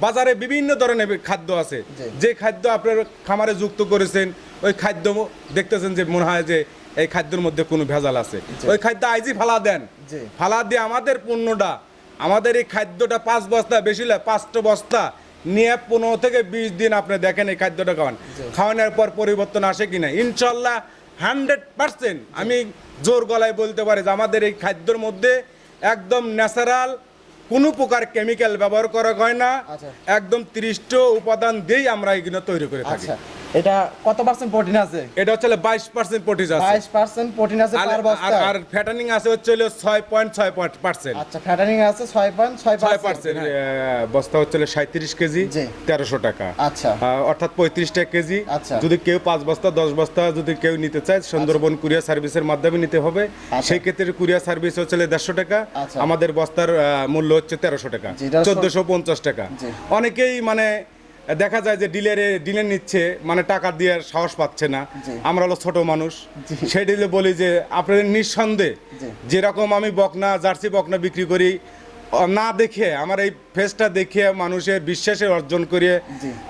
বাজারে বিভিন্ন ধরনের খাদ্য আছে, যে খাদ্য আপনার খামারে যুক্ত করেছেন ওই খাদ্য দেখতেছেন যে মনে হয় যে এই খাদ্যের মধ্যে কোনো ভেজাল আছে, ওই খাদ্য আইজি ফালা দেন, ফালা দিয়ে আমাদের পণ্যটা, আমাদের এই খাদ্যটা 5 বস্তা বেশি হলে 5টা বস্তা নিয়ে 15 থেকে 20 দিন আপনি দেখেন এই খাদ্যটা খাওয়ান, খাওয়ানোর পর পরিবর্তন আসে কিনা ইনশাল্লাহ 100% আমি জোর গলায় বলতে পারি যে আমাদের এই খাদ্যের মধ্যে একদম ন্যাচারাল কোনো প্রকার কেমিক্যাল ব্যবহার করা হয় না, একদম 30টা উপাদান দিয়েই আমরা এগুলো তৈরি করে থাকি। এটা কত পার্সেন্ট প্রোটিন আছে? এটা হচ্ছে 22% প্রোটিন আছে, 22% প্রোটিন আছে পার বস্তা, আর ফ্যাটানিং আছে হচ্ছে 6.6%। আচ্ছা, ফ্যাটানিং আছে 6.6%। বস্তা হচ্ছে 37 কেজি 1300 টাকা, আচ্ছা, অর্থাৎ 35 টাকা কেজি। যদি কেউ 5 বস্তা 10 বস্তা যদি কেউ নিতে চায় সুন্দরবন কুরিয়ার সার্ভিসের মাধ্যমে নিতে হবে, সেই ক্ষেত্রে কুরিয়ার সার্ভিস হচ্ছে 150 টাকা, আমাদের বস্তার মূল্য হচ্ছে 1300 টাকা, 1450 টাকা। অনেকেই মানে দেখা যায় যে ডিলার নিচ্ছে মানে টাকা দিয়ে সাহস পাচ্ছে না, আমরা হলো ছোট মানুষ, সেই ডিলে বলি যে আপনাদের নিঃসন্দেহে যেরকম আমি বকনা জার্সি বকনা বিক্রি করি না দেখে আমার এই ফেসটা দেখে মানুষের বিশ্বাসে অর্জন করে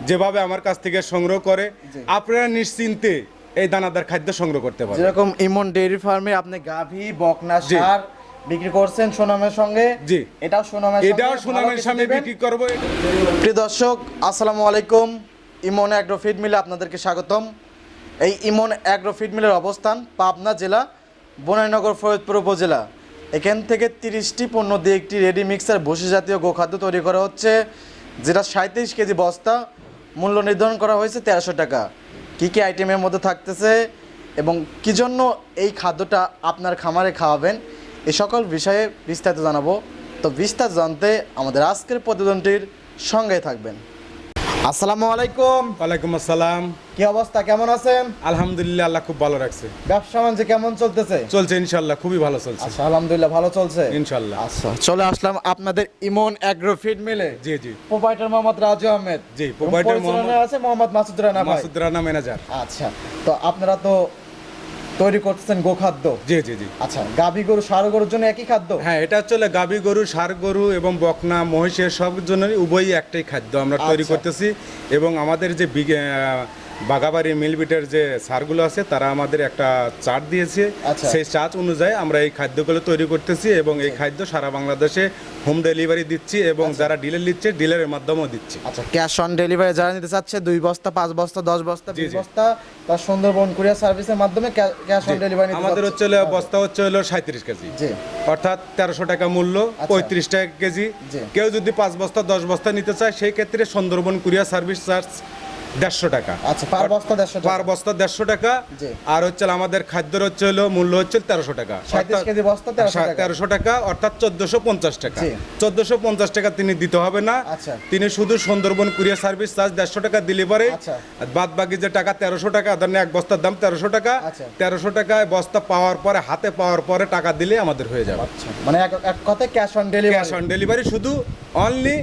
যেভাবে আমার কাছ থেকে সংগ্রহ করে, আপনারা নিশ্চিন্তে এই দানাদার খাদ্য সংগ্রহ করতে পারেন। যেরকম ইমন ডেইরি ফার্মে আপনি গাভী বকনা সার বিক্রি করছেন সুনামের সঙ্গে, জি এটাও সুনামের সঙ্গে বিক্রি করব। প্রিয় দর্শক আসসালামু আলাইকুম, ইমন অ্যাগ্রো ফিড মিলে আপনাদেরকে স্বাগতম। এই ইমন অ্যাগ্রো ফিড মিলের অবস্থান পাবনা জেলা বনানীনগর ফরিদপুর উপজেলা। এখান থেকে 30টি পণ্য দিয়ে একটি রেডি মিক্সার ভুসি জাতীয় গোখাদ্য তৈরি করা হচ্ছে, যেটা 37 কেজি বস্তা, মূল্য নির্ধারণ করা হয়েছে 1300 টাকা। কী কী আইটেমের মধ্যে থাকতেছে এবং কী জন্য এই খাদ্যটা আপনার খামারে খাওয়াবেন, এই সকল বিষয়ে বিস্তারিত জানাবো। তো বিস্তারিত জানতে আমাদের আজকের প্রতিবেদনটির সঙ্গে থাকবেন। আসসালামু আলাইকুম। ওয়ালাইকুম আসসালাম। কি অবস্থা, কেমন আছেন? আলহামদুলিল্লাহ, আল্লাহ খুব ভালো রাখছে। ব্যবসা বাণিজ্য কেমন চলতেছে? চলছে ইনশাআল্লাহ, খুবই ভালো চলছে। আচ্ছা, আলহামদুলিল্লাহ ভালো চলছে ইনশাআল্লাহ। আচ্ছা, চলে আসলাম আপনাদের ইমন অ্যাগ্রো ফিড মিলে। জি জি। প্রোপাইটার মোহাম্মদ রাজু আহমেদ। জি, প্রোপাইটার মোহাম্মদ মাসুদ রানা ভাই। মাসুদ রানা ম্যানেজার। আচ্ছা, তো আপনারা তো তৈরি করতেছেন গোখাদ্য। জি জি জি। আচ্ছা, গাভী গরু ষাঁড় গরুর জন্য একই খাদ্য? হ্যাঁ, এটা হচ্ছে গাভী গরু, ষাঁড় গরু এবং বকনা মহিষের সব জন্যই উভয়ই একটাই খাদ্য আমরা তৈরি করতেছি। এবং আমাদের যে বাগাবাড়ি মিলবিটের যে সারগুলো আছে তারা আমাদের একটা চার্ট দিয়েছে, সেই চার্ট অনুযায়ী আমরা এই খাদ্যগুলো তৈরি করতেছি এবং এই খাদ্য সারা বাংলাদেশে হোম ডেলিভারি দিচ্ছি এবং যারা ডিলার নিচ্ছে ডিলারের মাধ্যমেও দিচ্ছি। আচ্ছা, ক্যাশ অন ডেলিভারি যারা নিতে চাচ্ছে 2 বস্তা 5 বস্তা 10 বস্তা 20 বস্তা তার সুন্দরবন কুরিয়ার সার্ভিসের মাধ্যমে ক্যাশ অন ডেলিভারি আমাদের হচ্ছে বস্তা হচ্ছে 37 কেজি, অর্থাৎ 1300 টাকা মূল্য, 35 টাকা কেজি। কেউ যদি 5 বস্তা 10 বস্তা নিতে চায় সেই ক্ষেত্রে সুন্দরবন কুরিয়ার সার্ভিস চার্জ 150 টাকা। আচ্ছা, পার বস্তা 150 টাকা। আর হচ্ছে আমাদের খাদ্যের হচ্ছে মূল্য হচ্ছে 1300 টাকা, 37 কেজি বস্তা 1300 টাকা, অর্থাৎ 1450 টাকা। 1450 টাকা তিনি দিতে হবে না, তিনি শুধু সুন্দরবন কুরিয়ার সার্ভিস চার্জ 150 টাকা দিলে পারে, বাদ বাকি যে টাকা 1300 টাকা, ধরেন এক বস্তার দাম 1300 টাকা, 1300 টাকায় বস্তা পাওয়ার পরে হাতে পাওয়ার পরে টাকা দিলে আমাদের হয়ে যাবে। মানে এক কথায় cash on delivery. Cash on delivery শুধু অনলি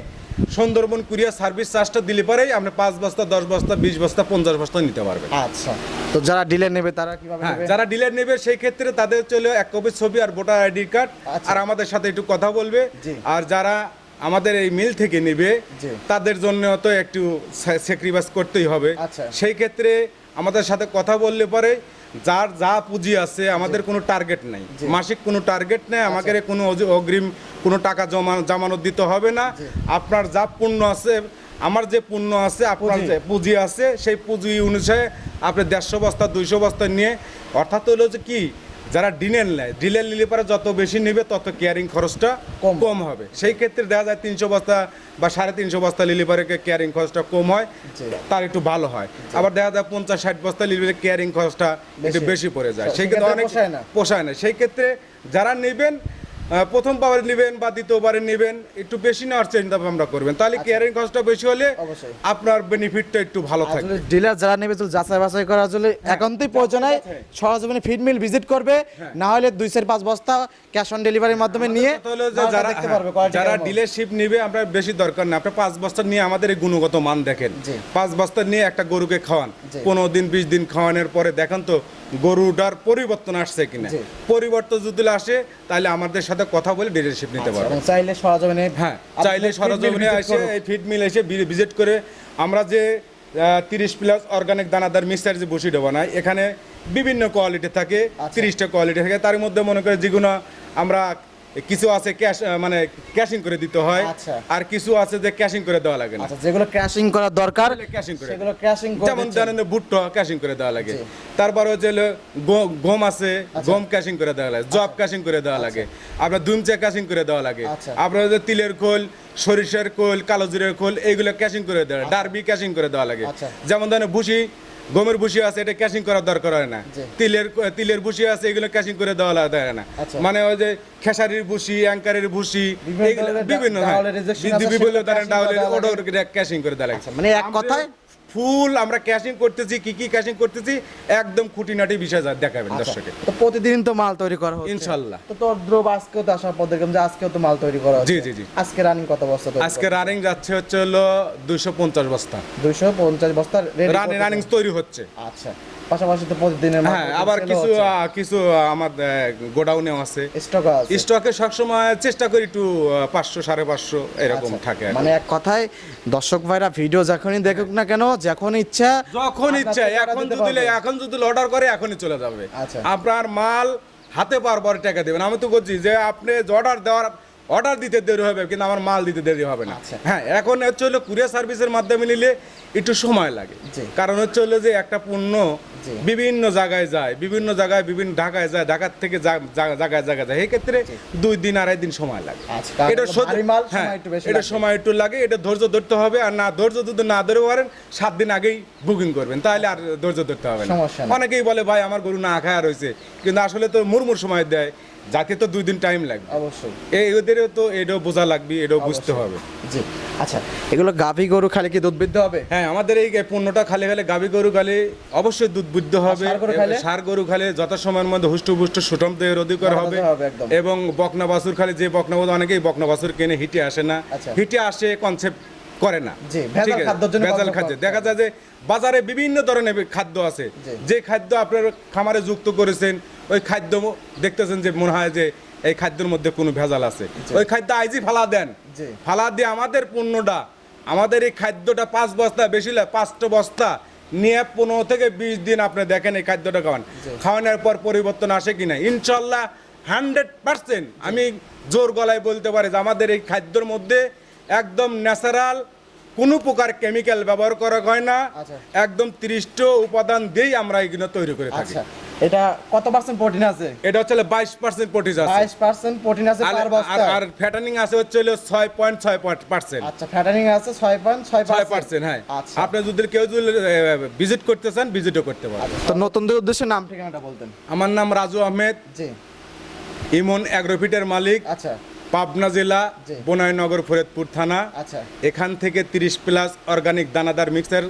সুন্দরবন কুরিয়ার সার্ভিস চার্জটা দিলে পরেই আপনি 5 বস্তা 10 বস্তা 20 বস্তা 50 বস্তা নিতে পারবেন। আচ্ছা, তো যারা ডিলার নেবে তারা কিভাবে নেবে? যারা ডিলার নেবে সেই ক্ষেত্রে তাদের চলে এক কপি ছবি আর ভোটার আইডি কার্ড আর আমাদের সাথে একটু কথা বলবে। আর যারা আমাদের এই মিল থেকে নেবে তাদের জন্য তো একটু স্যাক্রিফাইস করতেই হবে। সেই ক্ষেত্রে আমাদের সাথে কথা বললে পরে যার যা পুঁজি আছে, আমাদের কোনো টার্গেট নাই, মাসিক কোনো টার্গেট নেই, আমাকে কোনো অগ্রিম কোনো টাকা জামানত দিতে হবে না। আপনার যা পণ্য আছে, আমার যে পণ্য আছে, আপনার যে পুঁজি আছে, সেই পুঁজি অনুসারে আপনি 150 বস্তা 200 বস্তা নিয়ে, অর্থাৎ হলো যে কি, যারা ডিলার নেয়, ডিলার নিলে পরে যত বেশি নেবে তত কেয়ারিং খরচটা কম হবে। সেই ক্ষেত্রে দেখা যায় 300 বস্তা বা 350 বস্তা নিলে পরে কেয়ারিং খরচটা কম হয়, তার একটু ভালো হয়। আবার দেখা যায় 50-60 বস্তা নিলে কেয়ারিং খরচটা একটু বেশি পড়ে যায়, সেই ক্ষেত্রে অনেক পোষায় না। সেই ক্ষেত্রে যারা নেবেন, প্রথমবার নেবেন বা দ্বিতীয়বারে নেবেন, একটু বেশি নেওয়ার চিন্তা ভাবনা করবেন, তাহলে কেয়ারিং কস্টটা বেশি হলে আপনার বেনিফিটটা একটু ভালো থাকবে। ডিলার যারা নেবে যাচাই বাছাই করার জন্য একান্তই প্রয়োজন হয় সরজমিনে ফিড মিল ভিজিট করবে, না হলে 2-5 বস্তা ক্যাশ অন ডেলিভারির মাধ্যমে নিয়ে যারা ডিলারশিপ নেবে, আমরা বেশি দরকার না, আপনি 5 বস্তা নিয়ে আমাদের এই গুণগত মান দেখেন, 5 বস্তা নিয়ে একটা গরুকে খাওয়ান, 15 দিন 20 দিন খাওয়ানোর পরে দেখেন তো গরুটার পরিবর্তন আসছে কিনা। জি। পরিবর্তন যদি আসে তাহলে আমাদের সাথে কথা বলে ডিলারশিপ নিতে পারবে। এবং চাইলে সরজমিনে হ্যাঁ, চাইলে সরজমিনে এসে এই ফিড মিল এসে ভিজিট করে আমরা যে 30 প্লাস অর্গানিক দানাদার মিক্সার যে বসিটা বানাই, এখানে বিভিন্ন কোয়ালিটি থাকে, 30টা কোয়ালিটি থাকে। তার মধ্যে মনে করে যেগুলো আমরা কিছু আছে ক্যাশ মানে ক্যাশিং করে দিতে হয়, আচ্ছা। আর কিছু আছে যে ক্যাশিং করে দেওয়া লাগে না। আচ্ছা, যেগুলো ক্র্যাশিং করার দরকার ক্যাশিং করে সেগুলো ক্র্যাশিং করে যেমন দিচ্ছেন। জানেন ভুট্টা ক্যাশিং করে দেওয়া লাগে। জি। তারপরে হচ্ছে হলো গম আছে, গম ক্যাশিং করে দেওয়া লাগে, জব ক্যাশিং করে দেওয়া লাগে, আপনার দুমচা ক্যাশিং করে দেওয়া লাগে, আচ্ছা। আপনার হচ্ছে তিলের খোল, সরিষার খোল, কালো জিরের খোল, এইগুলো ক্যাশিং করে দেওয়া লাগে, ডারবি ক্যাশিং করে দেওয়া লাগে। আচ্ছা। যেমন ধরেন ভুসি, গমের ভুসি আছে, এটা ক্যাশিং করার দরকার হয় না। জি। তিলের ভুসি আছে, এগুলো ক্যাশিং করে দেওয়া লাগে না। আচ্ছা। মানে ওই যে খেসারির ভুসি, অ্যাঙ্কারের ভুসি, বিভিন্ন এইগুলো ধরনের বিভিন্ন হ্যাঁ, ডাউলের rejection আছে, বিভিন্ন সেগুলো ধরনের casing করে ডাউলের দেওয়া লাগে। ওটা ক্যাশিং করে দেওয়া লাগে। আচ্ছা, মানে এক কথায় ফুল আমরা ক্যাশিং করতেছি, কি ক্যাশিং করতেছি একদম খুঁটিনাটি বিষয় দেখাবেন আচ্ছা, দর্শকে। তো প্রতিদিন তো মাল তৈরি করা হচ্ছে ইনশাল্লাহ। তো তোর দ্রব আজকেও তো আসার পর দেখলাম যে আজকেও তো মাল তৈরি করা হচ্ছে। জি, জি, জি। আজকে রানিং কত বস্তা তৈরি? আজকে রানিং যাচ্ছে হচ্ছে হলো 250 বস্তা 250 বস্তা রানিং তৈরি হচ্ছে। আচ্ছা, পাশাপাশি তো প্রতিদিনের মাল হ্যাঁ, আবার কিছু আমার গোডাউনেও আছে, স্টক আছে। স্টকে সবসময় চেষ্টা করি একটু 500 550 এরকম আচ্ছা, থাকে আর কি। মানে এক কথায় দর্শক ভাইরা ভিডিও যখনই দেখুক না কেন, যখন ইচ্ছা যখন আপনার ইচ্ছা, থেকে এখন দিতে যদি পারবে। এখন যদি অর্ডার করে এখনই চলে যাবে। আচ্ছা। আপনার মাল হাতে পাওয়ার পরে টাকা দেবেন। আমি তো বলছি যে আপনি অর্ডার দিতে দেরি হবে, কিন্তু আমার মাল দিতে দেরি হবে না। আচ্ছা। হ্যাঁ, এখন হচ্ছে হলো কুরিয়ার সার্ভিসের মাধ্যমে নিলে একটু সময় লাগে। জি। কারণ হচ্ছে হলো যে একটা পণ্য জি। বিভিন্ন জায়গায় যায়, বিভিন্ন ঢাকায় যায়, ঢাকার থেকে জায়গায় যায়, এই ক্ষেত্রে 2 দিন 2.5 দিন সময় লাগে। আচ্ছা, কারণ এটা হলো ভারী মাল, হ্যাঁ, সময় একটু বেশি এটা লাগে। সময় একটু লাগে, এটা ধৈর্য ধরতে হবে। আর না ধৈর্য যদি না ধরে পারেন 7 দিন আগেই বুকিং করবেন, তাহলে আর ধৈর্য ধরতে হবে না। সমস্যা নেই। অনেকেই বলে ভাই আমার গরু না খায় রয়েছে, কিন্তু আসলে তো মুরমুর সময় দেয়, যাকে তো 2 দিন টাইম লাগবে। অবশ্যই। ওদেরও তো এটাও বোঝা লাগবে, এটাও বুঝতে অবশ্যই। হবে। জি। আচ্ছা, এগুলো গাভী গরু খালি কি দুধ বৃদ্ধ হবে? হ্যাঁ, আমাদের এই পণ্যটা খালি গাভী গরু খালে অবশ্যই দুধ বুদ্ধ হবে। ষাঁড় গরু খাইলে? ষাঁড় গরু খালে যথাসময়ের মধ্যে হুষ্টপুষ্ট সুঠম দেহের অধিকার বড় হবে। দুধ হবে একদম। এবং বকনা বাছুর খালে যে বকনা বাছুর, অনেকেই বকনা বাছুর কেনে হিটে আসে না, আচ্ছা। হিটে আসে কনসেপ্ট করে না। জি, ভেজাল ঠিক আছে? খাদ্যের জন্য ভেজাল concept খাদ্য করে। দেখা যায় যে বাজারে বিভিন্ন ধরনের খাদ্য আছে, জি। যে খাদ্য আপনার খামারে যুক্ত করেছেন, ওই খাদ্য দেখতেছেন যে মনে হয় যে এই খাদ্যের মধ্যে কোনো ভেজাল আছে, ওই খাদ্য আইজি ফালা দেন। জি। ফালা দিয়ে আমাদের পণ্যটা, আমাদের এই খাদ্যটা 5 বস্তা বেশি 5টা বস্তা নিয়ে 15 থেকে 20 দিন আপনি দেখেন এই খাদ্যটা খাওয়ান, খাওয়ানোর পর পরিবর্তন আসে কিনা ইনশাল্লাহ 100% আমি জোর গলায় বলতে পারি যে আমাদের এই খাদ্যের মধ্যে একদম ন্যাচারাল কোনো প্রকার কেমিক্যাল ব্যবহার করা হয় না। আচ্ছা। একদম 30টা উপাদান দিয়েই আমরা এগুলো তৈরি করে থাকি। আচ্ছা, এটা কত পার্সেন্ট প্রোটিন আছে? এটা হচ্ছে 22% প্রোটিন আছে, 22% প্রোটিন আছে পার বস্তা। আর ফ্যাটানিং আছে হচ্ছে 6.6%। আচ্ছা, ফ্যাটানিং আছে 6.6%। 6%, হ্যাঁ। আচ্ছা। আপনি যদি কেউ যদি ভিজিট করতে চান, ভিজিটও করতে পারেন। তো নতুনদের উদ্দেশ্যে নাম ঠিকানাটা বলতেন। আমার নাম রাজু আহমেদ, জি। ইমন অ্যাগ্রোফিটের মালিক, আচ্ছা। পাবনা জেলা, জি। বনাইনগর, ফরিদপুর থানা। আচ্ছা। এখান থেকে 30 প্লাস অর্গানিক দানাদার মিক্সার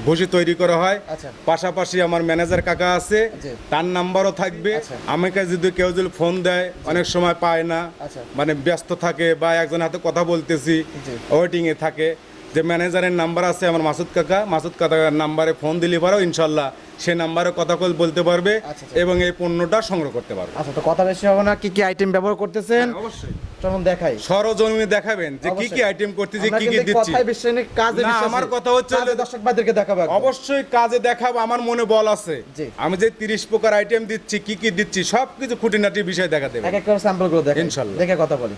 ভুসি তৈরি করা হয়। আচ্ছা। পাশাপাশি আমার ম্যানেজার কাকা আছে, জি। তার নাম্বারও থাকবে। আচ্ছা। আমাকে যদি কেউ যদি ফোন দেয়, অনেক সময় পায় না, আচ্ছা। মানে ব্যস্ত থাকে বা একজন হাতে কথা বলতেছি, জি। ওয়েটিংয়ে থাকে, যে ম্যানেজারের নাম্বার আছে আমার মাসুদ কাকার নাম্বারে ফোন দিলে পারো ইনশাল্লাহ সে নাম্বারে কথা বলতে পারবে আচ্ছা। এবং এই পণ্যটা সংগ্রহ করতে পারবে। আচ্ছা, তো কথা বেশি হবে না, কি কি আইটেম ব্যবহার করতেছেন অবশ্যই চলুন দেখাই। সরজমিনে দেখাবেন যে কি কি অবশ্যই। আইটেম করতেছি, আমরা কি কি কিন্তু দিচ্ছি। কথায় বিশ্বাস নেই, কাজে না, বিশ্বাসী। আমার কথা হচ্ছে কাজে দর্শক ভাইদেরকে দেখাবো একদম। অবশ্যই কাজে দেখাবো, আমার মনে বল আছে। জি। আমি যে 30 প্রকার আইটেম দিচ্ছি, কি কি দিচ্ছি, সবকিছু খুঁটিনাটি বিষয় দেখা দেবে। এক এক করে স্যাম্পল গুলো দেখেন, ইনশাল্লাহ। দেখে কথা বলি।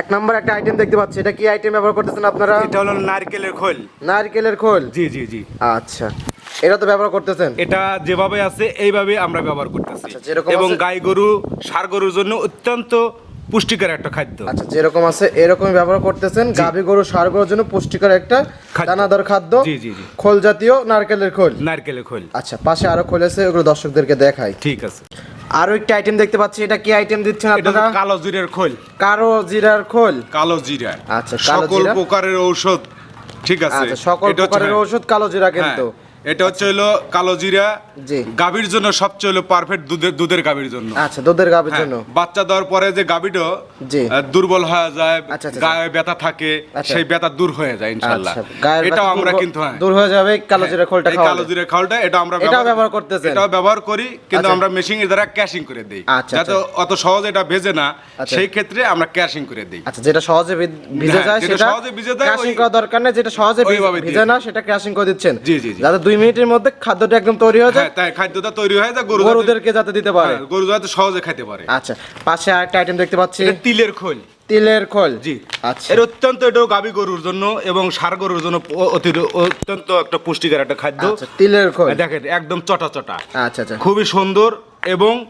এক নম্বর একটা আইটেম দেখতে পাচ্ছি, এটা কি আইটেম ব্যবহার করতেছেন আপনারা? এটা হলো নারকেলের খোল। নারকেলের খোল। জি জি জি। আচ্ছা, এটা তো ব্যবহার করতেছেন? এটা যেভাবে আছে এইভাবে আমরা ব্যবহার করতেছি, আচ্ছা, যেরকম এবং আছে- গাই গরু, ষাঁড় গরুর জন্য অত্যন্ত পুষ্টিকর একটা খাদ্য। আচ্ছা, যেরকম আছে এরকমই ব্যবহার করতেছেন। গাভী গরু, ষাঁড় গরুর জন্য পুষ্টিকর একটা খাদ্য। দানাদার খাদ্য। জি জি জি। খোল জাতীয় নারকেলের খোল। নারকেলের খোল। আচ্ছা, পাশে আরো খোল আছে, ওগুলো দর্শকদেরকে দেখাই। ঠিক আছে। আরো একটা আইটেম দেখতে পাচ্ছি, এটা কি আইটেম দিচ্ছেন এটা আপনারা? হলো কালো জিরার খোল। কালো জিরার খোল। কালো জিরা, আচ্ছা, কালো সকল জিরা। প্রকারের ঔষধ। ঠিক আছে, আচ্ছা, সকল এটা হচ্ছে- প্রকারের ঔষধ কালো জিরা কিন্তু। এটা হচ্ছে হলো কালো জিরা। জি। গাভীর জন্য সবচেয়ে হলো পারফেক্ট দুধের গাভীর জন্য। আচ্ছা, দুধের গাভীর জন্য। বাচ্চা দেওয়ার পরে যে গাভীটা জি। দুর্বল হয়ে যায়, আচ্ছা, আচ্ছা, গায়ে ব্যথা থাকে, আচ্ছা। সেই ব্যথা দূর হয়ে যায় ইনশাআল্লাহ। আচ্ছা, গায়ের এটাও ব্যথা আমরা কিন্তু দূর হয়ে যাবে কালো জিরা খোলটা এই খাওয়ালে। কালো জিরা খোলটা এটা আমরা এটাও ব্যবহার করতেছেন? এটাও ব্যবহার করি, কিন্তু আচ্ছা। আমরা মেশিনের দ্বারা ক্যাশিং করে দেই। আচ্ছা, যাতে অত সহজে এটা ভেজে না, আচ্ছা। সেই ক্ষেত্রে আমরা ক্যাশিং করে দেই। আচ্ছা, যেটা সহজে ভিজে হ্যাঁ, যায় যেটা সেটা সহজে ভিজে যায়, ক্র্যাশিং ওই- করা দরকার নেই, যেটা সহজে ওইভাবে দিয়ে ভিজে না দিই। সেটা ক্র্যাশিং করে দিচ্ছেন। জি, জি, জি। যাতে 2 মিনিটের মধ্যে খাদ্যটা একদম তৈরি হয়ে যায়, হ্যাঁ, তাই খাদ্যটা তৈরি হয়ে যায়, গরুদেরকে যাতে দিতে পারে। হ্যাঁ, গরু যাতে সহজে খেতে পারে। আচ্ছা, পাশে আরেকটা আইটেম দেখতে পাচ্ছি, এটা তিলের খোল। তিলের খোল। জি। আচ্ছা, এর অত্যন্ত এটাও গাভী গরুর জন্য এবং ষাঁড় গরুর জন্য অত্যন্ত একটা পুষ্টিকর একটা খাদ্য। আচ্ছা, তিলের খোল। দেখেন একদম চটা চটা, আচ্ছা, আচ্ছা, খুবই সুন্দর এবং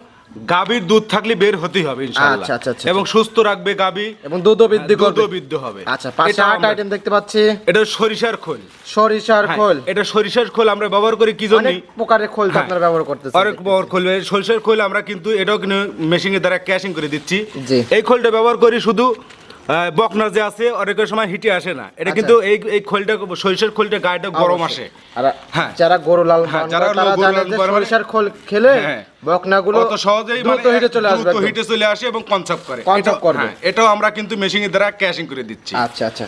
গাভীর দুধ থাকলে বের হতেই হবে ইনশাআল্লাহ। আচ্ছা, আচ্ছা, আচ্ছা, এবং সুস্থ রাখবে গাভী এবং দুধও বৃদ্ধি করবে। দুধও বৃদ্ধি হবে। আচ্ছা, পাশে এটা আরেকটা আমরা- আইটেম দেখতে পাচ্ছি, এটা সরিষার খোল। সরিষার হ্যাঁ, খোল। এটা সরিষার খোল আমরা ব্যবহার করি কি জন্য? অনেক প্রকারের খোল তো হ্যাঁ। আপনারা ব্যবহার করতেছেন। অনেক ব্যবহার খোল, সরিষার খোল আমরা কিন্তু এটাও কিন্তু মেশিনের দ্বারা ক্যাশিং করে দিচ্ছি। জি। এই খোলটা ব্যবহার করি শুধু বকনা যে আছে অনেকের সময় হিটে আসে না, এটা আচ্ছা। কিন্তু এই খোলটা, সরিষার খোলটা গায়েটা গরম আসে। আর হ্যাঁ। যারা গরু লালন হ্যাঁ, পালন যারা করে তারা গরু জানে লালন যে পালন করে- সরিষার খোল খেলে হ্যাঁ। বকনাগুলো অত সহজেই দ্রুত হিটে চলে আসবে দ্রুত একদম। হিটে চলে আসে এবং কনসাপ করে। কনসাপ এটাও- করবে। হ্যাঁ, এটাও আমরা কিন্তু মেশিনের দ্বারা ক্যাশিং করে দিচ্ছি। আচ্ছা, আচ্ছা,